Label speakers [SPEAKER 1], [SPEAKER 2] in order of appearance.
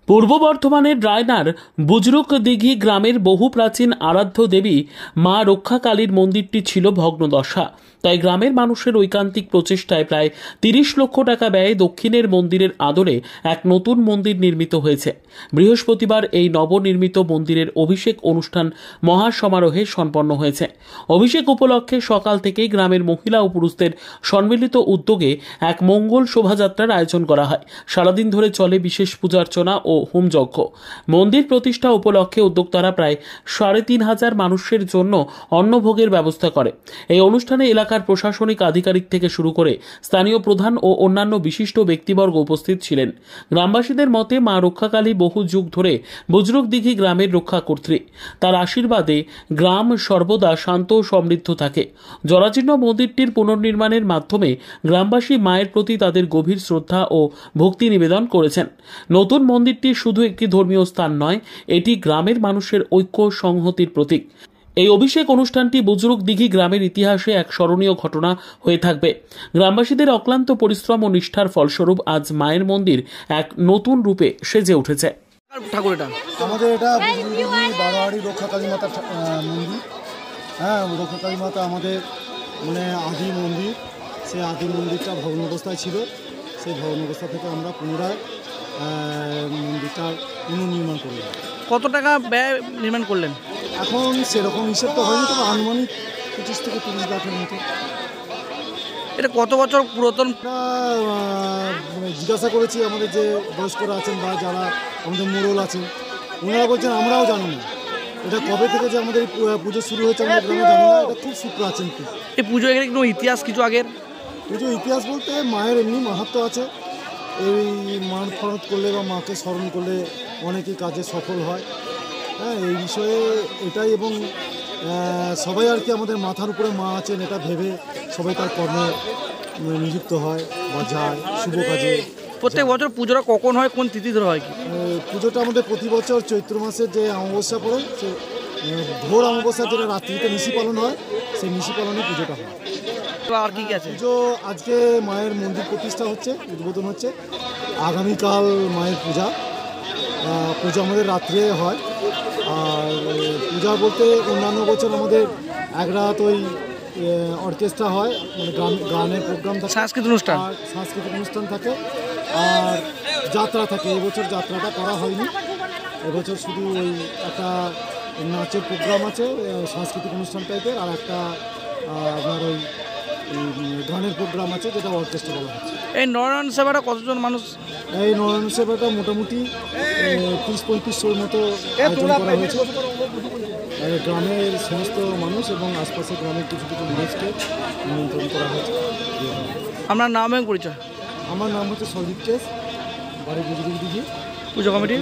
[SPEAKER 1] পূর্ব বর্ধমানের রায়নার বুজরুক দিঘি গ্রামের বহু প্রাচীন আরাধ্য দেবী মা রক্ষাকালীর মন্দিরটি ছিল ভগ্নদশা। তাই গ্রামের মানুষের ঐকান্তিক প্রচেষ্টায় প্রায় ৩০ লক্ষ টাকা ব্যয়ে দক্ষিণের মন্দিরের আদলে এক নতুন মন্দির নির্মিত হয়েছে। বৃহস্পতিবার এই নবনির্মিত মন্দিরের অভিষেক অনুষ্ঠান মহা সমারোহে সম্পন্ন হয়েছে। অভিষেক উপলক্ষে সকাল থেকেই গ্রামের মহিলা ও পুরুষদের সম্মিলিত উদ্যোগে এক মঙ্গল শোভাযাত্রার আয়োজন করা হয়। সারাদিন ধরে চলে বিশেষ পূজার্চনা ও হোমযজ্ঞ। মন্দির প্রতিষ্ঠা উপলক্ষে উদ্যোক্তারা প্রায় ৩৫০০ মানুষের জন্য অন্নভোগের ব্যবস্থা করে। এই অনুষ্ঠানে এলাকার প্রশাসনিক আধিকারিক থেকে শুরু করে স্থানীয় প্রধান ও অন্যান্য বিশিষ্ট ব্যক্তিবর্গ উপস্থিত ছিলেন। গ্রামবাসীদের মতে মা রক্ষাকালী বহু যুগ ধরে বুজরুক দিঘি গ্রামের রক্ষাকর্ত্রী। তার আশীর্বাদে গ্রাম সর্বদা শান্ত ও সমৃদ্ধ থাকে। জরাজীর্ণ মন্দিরটির পুনর্নির্মাণের মাধ্যমে গ্রামবাসী মায়ের প্রতি তাদের গভীর শ্রদ্ধা ও ভক্তি নিবেদন করেছেন। নতুন মন্দিরটি শুধু একটি ধর্মীয় স্থান নয়, এটি গ্রামের মানুষের ঐক্য সংহতির প্রতীক। এই অভিষেক অনুষ্ঠানটি বুজরুক দিঘি গ্রামের ইতিহাসে এক স্মরণীয় ঘটনা হয়ে থাকবে। গ্রামবাসীদের অক্লান্ত পরিশ্রম ও নিষ্ঠার ফলস্বরূপ আজ মায়ের মন্দির এক নতুন রূপে সেজে উঠেছে।
[SPEAKER 2] ঠাকুরটা আমাদের এটা বারোয়ারি রক্ষাকালী মাতার মন্দির। হ্যাঁ, রক্ষাকালী মাতা আমাদের মানে আদি মন্দির। সেই আদি মন্দিরটা ভগ্ন অবস্থায় ছিল। সেই ভগ্ন অবস্থা থেকে আমরা পুনরায় মন্দিরটার পুনর্নির্মাণ করলাম।
[SPEAKER 3] কত টাকা ব্যয় নির্মাণ করলেন?
[SPEAKER 2] এখন সেরকম হিসেব তো হয়নি, তবে আনুমানিক 25 থেকে 30 লাখের মতো।
[SPEAKER 3] এটা কত বছর পুরাতন?
[SPEAKER 2] জিজ্ঞাসা করেছি আমাদের যে বয়স্করা আছেন বা যারা আমাদের মোড়ল আছেন, ওনারা বলছেন আমরাও জানি না এটা কবে থেকে যে আমাদের পুজো শুরু হয়েছে আমাদের গ্রামে জানি না। এটা খুব সুপ্রাচীন।
[SPEAKER 3] এই পুজো এখানে কোনো ইতিহাস কিছু আগের?
[SPEAKER 2] পুজো ইতিহাস বলতে মায়ের এমনি মাহাত্ম্য আছে। এই মান ফরত করলে বা মাকে স্মরণ করলে অনেকেই কাজে সফল হয়। হ্যাঁ, এই বিষয়ে এটাই। এবং সবাই আর কি আমাদের মাথার উপরে মা আছেন এটা ভেবে সবাই তার কর্মে নিযুক্ত হয় বা যায় শুভ কাজে।
[SPEAKER 3] প্রত্যেক বছর পুজোটা কখন হয়, কোন তিথি ধরে হয়? কি
[SPEAKER 2] পুজোটা আমাদের প্রতি বছর চৈত্র মাসের যে অমাবস্যা পড়ে, সে ভোর অমাবস্যা যেটা রাত্রিতে নিশি পালন হয়, সেই নিশি পালনে পুজোটা হয়।
[SPEAKER 3] আর কি আছে?
[SPEAKER 2] পুজো আজকে মায়ের মন্দির প্রতিষ্ঠা হচ্ছে, উদ্বোধন হচ্ছে। আগামীকাল মায়ের পূজা আমাদের রাত্রে হয়। আর পূজা বলতে অন্যান্য বছর আমাদের এক রাত ওই অর্কেস্ট্রা হয়, মানে গানের প্রোগ্রাম থাকে, সাংস্কৃতিক অনুষ্ঠান থাকে আর যাত্রা থাকে। এবছর যাত্রাটা করা হয়নি, এবছর শুধু ওই একটা নাচের প্রোগ্রাম আছে সাংস্কৃতিক অনুষ্ঠান টাইপের, আর একটা আপনার ওই গানের প্রোগ্রাম আছে যেটা অর্কেস্ট্রা বলা হচ্ছে।
[SPEAKER 3] এই নরনারায়ণ সেবাটা কতজন মানুষ?
[SPEAKER 2] এই নরনারায়ণ সেবাটা মোটামুটি 30-3500 মতো আয়োজন করা হয়েছে। গ্রামের সমস্ত মানুষ এবং আশপাশের গ্রামের কিছু কিছু মানুষকে নিমন্ত্রণ করা হয়েছে।
[SPEAKER 3] আপনার নাম এবং পরিচয়?
[SPEAKER 2] আমার নাম হচ্ছে সন্দীপ চেস, বাড়ি বুজরুক দিঘি,
[SPEAKER 3] পুজো কমিটি।